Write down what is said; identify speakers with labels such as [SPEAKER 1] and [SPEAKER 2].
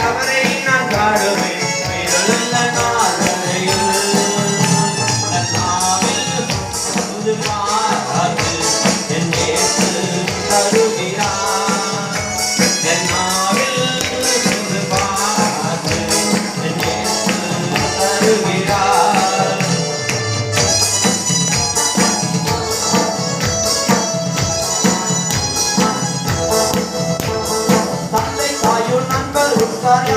[SPEAKER 1] அவரை நான் பாடுவேன் உயிருள்ள நாளையில் புது பாராட்டு என் இயேசு தருகிறார் என் நாவில் புது பாராட்டு என் இயேசு தருகிறார் தந்தை தாயும் நண்பர் உற்றார்